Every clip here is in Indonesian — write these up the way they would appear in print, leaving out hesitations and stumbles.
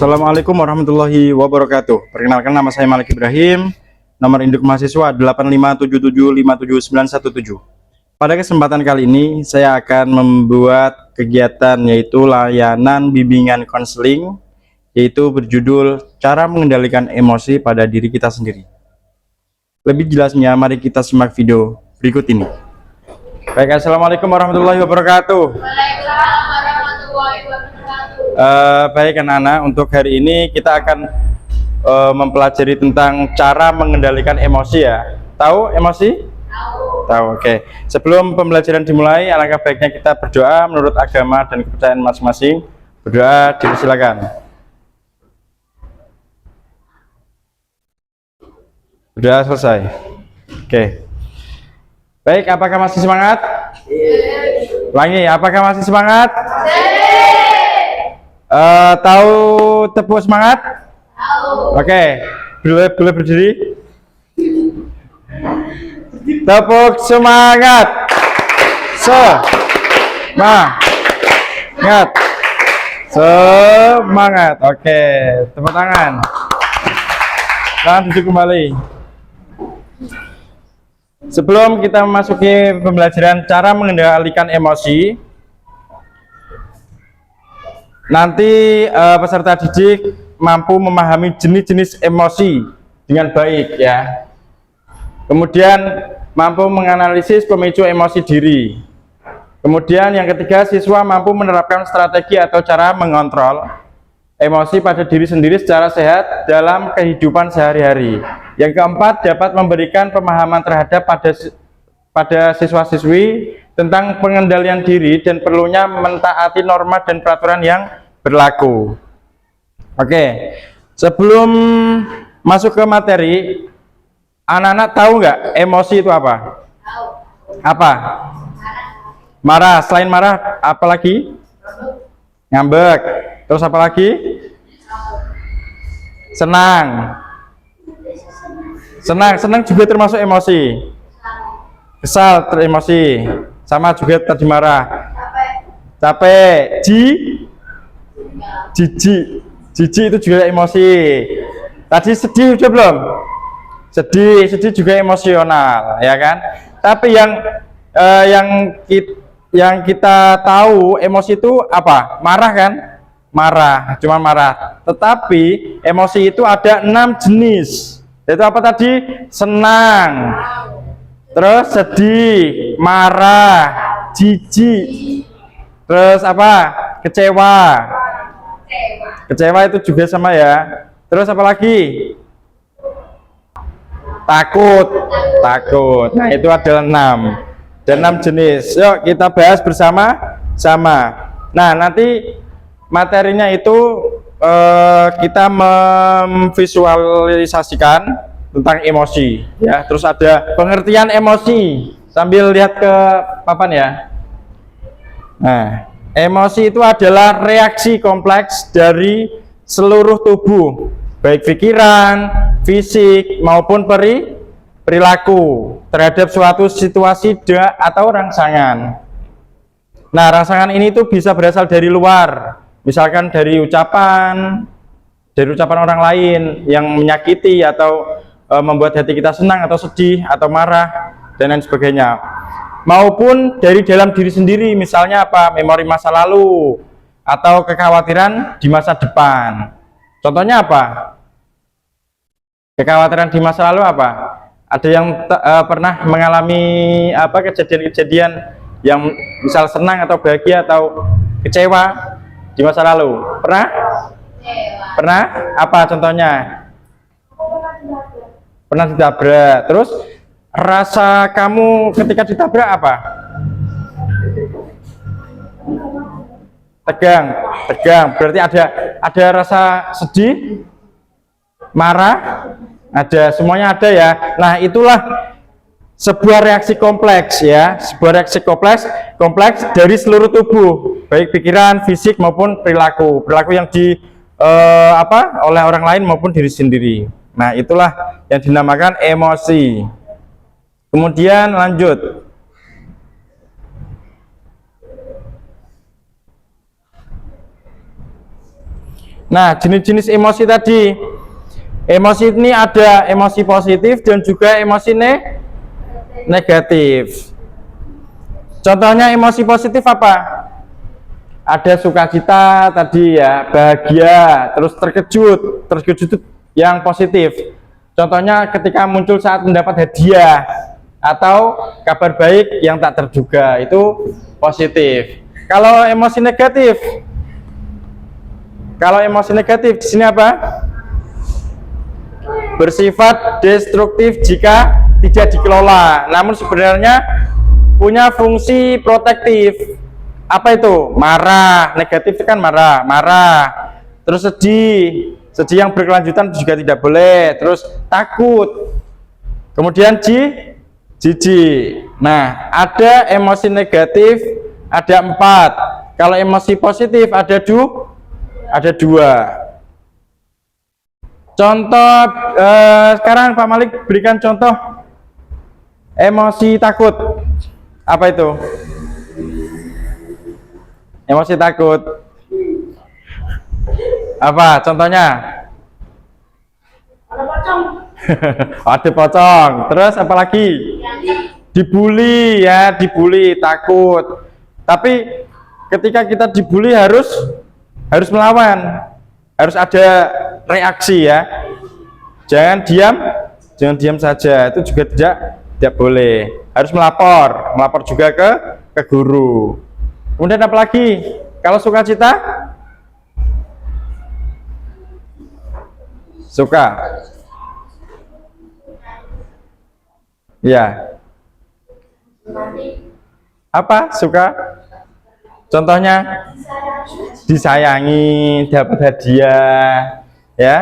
Assalamualaikum warahmatullahi wabarakatuh. Perkenalkan, nama saya Malik Ibrahim. Nomor induk mahasiswa 857757917. Pada kesempatan kali ini saya akan membuat kegiatan yaitu layanan bimbingan konseling, yaitu berjudul cara mengendalikan emosi pada diri kita sendiri. Lebih jelasnya mari kita simak video berikut ini. Baik, assalamualaikum warahmatullahi wabarakatuh. Waalaikumsalam warahmatullahi wabarakatuh. Baik anak-anak, untuk hari ini kita akan mempelajari tentang cara mengendalikan emosi ya. Tahu emosi? Tahu. Oke. Sebelum pembelajaran dimulai, alangkah baiknya kita berdoa menurut agama dan kepercayaan masing-masing. Berdoa, dipersilakan. Sudah selesai. Oke. Baik, apakah masih semangat? Ulangi, apakah masih semangat? Tahu tepuk semangat? Tahu. Oke, boleh berdiri. Tepuk semangat. Semangat. Oke, tepuk tangan. Tangan duduk kembali. Sebelum kita memasuki pembelajaran cara mengendalikan emosi, nanti peserta didik mampu memahami jenis-jenis emosi dengan baik ya. Kemudian mampu menganalisis pemicu emosi diri. Kemudian yang ketiga, siswa mampu menerapkan strategi atau cara mengontrol emosi pada diri sendiri secara sehat dalam kehidupan sehari-hari. Yang keempat, dapat memberikan pemahaman terhadap pada siswa-siswi tentang pengendalian diri dan perlunya mentaati norma dan peraturan yang berlaku. Oke, sebelum masuk ke materi, anak-anak tahu nggak emosi itu apa? Tahu. Apa? Marah. Selain marah, apa lagi? Ngambek. Terus apa lagi? Senang. Senang juga termasuk emosi. Kesal emosi. Sama juga tadi marah. Capek. Jijik itu juga emosi. Tadi sedih udah belum? Sedih juga emosional, ya kan? Tapi yang kita tahu emosi itu apa? Marah kan? Marah, cuma marah. Tetapi emosi itu ada 6 jenis. Itu apa tadi? Senang, terus sedih, marah, jijik, terus apa? Kecewa itu juga sama ya. Terus apa lagi? Takut. Nah, itu adalah 6. Dan 6 jenis. Yuk kita bahas bersama-sama. Nah, nanti materinya itu kita memvisualisasikan tentang emosi ya. Terus ada pengertian emosi sambil lihat ke papan ya. Nah, emosi itu adalah reaksi kompleks dari seluruh tubuh, baik pikiran, fisik maupun perilaku terhadap suatu situasi atau rangsangan. Nah, rangsangan ini tuh bisa berasal dari luar, misalkan dari ucapan orang lain yang menyakiti atau membuat hati kita senang atau sedih atau marah dan lain sebagainya, maupun dari dalam diri sendiri, misalnya apa? Memori masa lalu atau kekhawatiran di masa depan. Contohnya apa? Kekhawatiran di masa lalu apa? Ada yang pernah mengalami apa kejadian-kejadian yang misal senang atau bahagia atau kecewa di masa lalu? Pernah? Apa contohnya? Pernah ditabrak. Terus rasa kamu ketika ditabrak apa? Tegang. Berarti ada rasa sedih, marah, semuanya ada ya. Nah, itulah sebuah reaksi kompleks ya, sebuah reaksi kompleks dari seluruh tubuh, baik pikiran, fisik maupun perilaku yang oleh orang lain maupun diri sendiri. Nah, itulah yang dinamakan emosi. Kemudian lanjut. Nah, jenis-jenis emosi tadi. Emosi ini ada emosi positif dan juga emosi negatif. Contohnya emosi positif apa? Ada sukacita tadi ya, bahagia, terus terkejut. Terkejut itu yang positif. Contohnya ketika muncul saat mendapat hadiah atau kabar baik yang tak terduga, itu positif. Kalau emosi negatif di sini apa? Bersifat destruktif jika tidak dikelola, namun sebenarnya punya fungsi protektif. Apa itu? Marah, negatif itu kan marah. Terus sedih yang berkelanjutan juga tidak boleh. Terus takut. Kemudian jijik. Nah, ada emosi negatif, ada 4. Kalau emosi positif ada 2. Contoh sekarang Pak Malik berikan contoh emosi takut. Apa itu? Emosi takut. Apa contohnya? Ada pocong. Ada pocong. Terus apa lagi? Dibully ya, dibully, takut. Tapi ketika kita dibully harus melawan. Harus ada reaksi ya. Jangan diam saja. Itu juga tidak boleh. Harus melapor juga ke guru. Kemudian apa lagi? Kalau sukacita? Suka. Ya. Apa? Suka? Contohnya? Disayangi, dapat hadiah. Ya.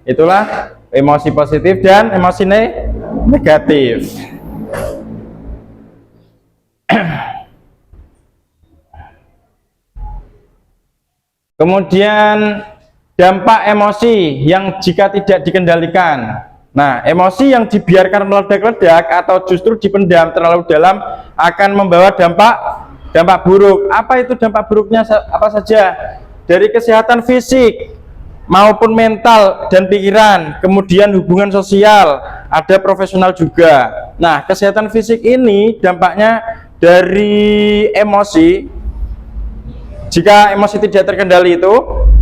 Itulah emosi positif dan emosi negatif. Kemudian dampak emosi yang jika tidak dikendalikan. Nah, emosi yang dibiarkan meledak-ledak atau justru dipendam terlalu dalam akan membawa dampak buruk. Apa itu dampak buruknya? Apa saja? Dari kesehatan fisik maupun mental dan pikiran, kemudian hubungan sosial, ada profesional juga. Nah, kesehatan fisik ini dampaknya dari emosi. Jika emosi tidak terkendali itu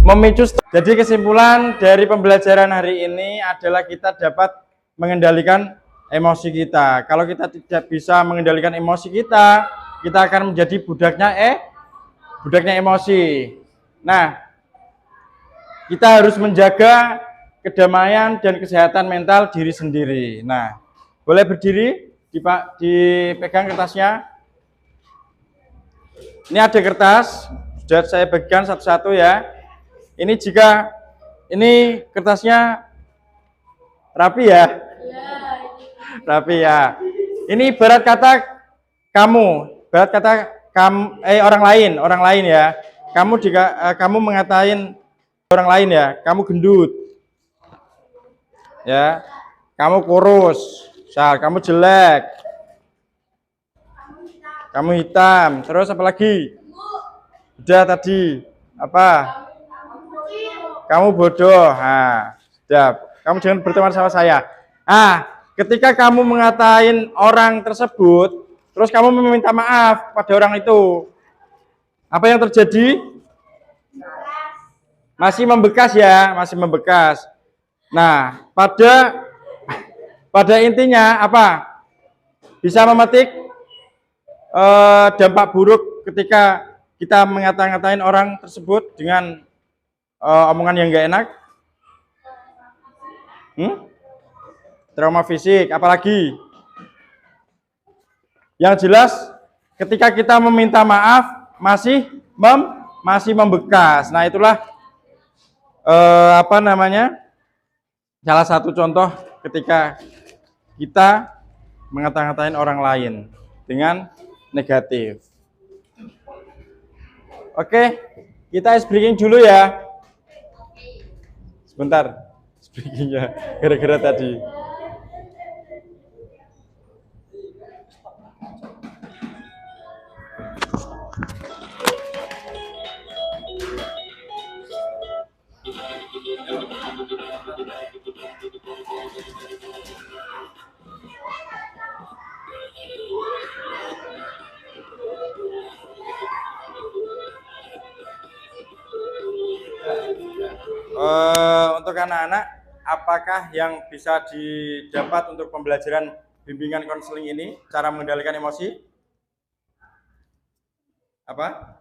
memicu. Jadi kesimpulan dari pembelajaran hari ini adalah kita dapat mengendalikan emosi kita. Kalau kita tidak bisa mengendalikan emosi kita akan menjadi budaknya emosi. Nah, kita harus menjaga kedamaian dan kesehatan mental diri sendiri. Nah, boleh berdiri, dipegang kertasnya. Ini ada kertas. Sudah saya bagikan satu-satu ya. Ini kertasnya rapi ya. Rapi ya. Ini ibarat kata orang lain ya. Kamu mengatain orang lain ya, kamu gendut. Ya. Kamu kurus. Kamu jelek. Kamu hitam. Terus apa lagi? Udah tadi apa? Kamu bodoh. Nah, sudah. Kamu jangan berteman sama saya. Ketika kamu mengatain orang tersebut, terus kamu meminta maaf pada orang itu, apa yang terjadi? Masih membekas ya, masih membekas. Nah, pada intinya apa? Bisa memetik dampak buruk ketika kita ngata-ngatain orang tersebut dengan omongan yang gak enak. Trauma fisik, apalagi? Yang jelas ketika kita meminta maaf masih membekas. Nah, itulah salah satu contoh ketika kita mengata-ngatain orang lain dengan negatif. Oke, kita ice breaking dulu ya. Sebentar, ice breakingnya gara-gara tadi. Untuk anak-anak, apakah yang bisa didapat untuk pembelajaran bimbingan konseling ini? Cara mengendalikan emosi? Apa?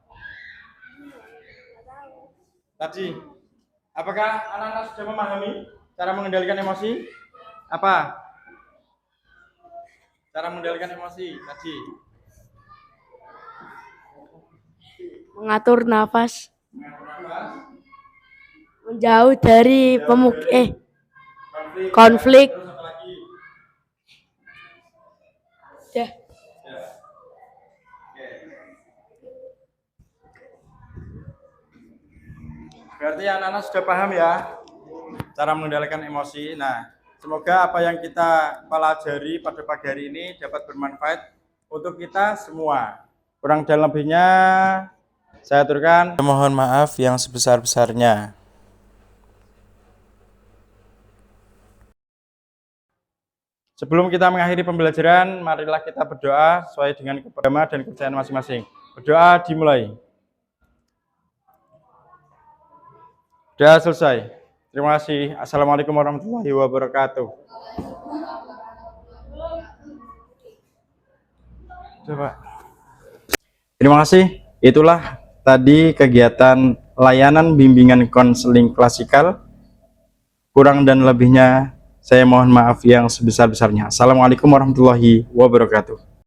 Tadi, apakah anak-anak sudah memahami cara mengendalikan emosi? Apa? Cara mengendalikan emosi tadi. Mengatur nafas, Mengatur nafas, menjauh dari konflik. Terus apa lagi? Ya. Ya. Oke. Berarti anak-anak sudah paham ya cara mengendalikan emosi. Nah, semoga apa yang kita pelajari pada pagi hari ini dapat bermanfaat untuk kita semua. Kurang dan lebihnya saya aturkan mohon maaf yang sebesar-besarnya. Sebelum kita mengakhiri pembelajaran, marilah kita berdoa sesuai dengan agama dan kepercayaan masing-masing. Berdoa dimulai. Sudah selesai. Terima kasih. Assalamualaikum warahmatullahi wabarakatuh. Coba. Terima kasih. Itulah tadi kegiatan layanan bimbingan konseling klasikal. Kurang dan lebihnya saya mohon maaf yang sebesar-besarnya. Assalamualaikum warahmatullahi wabarakatuh.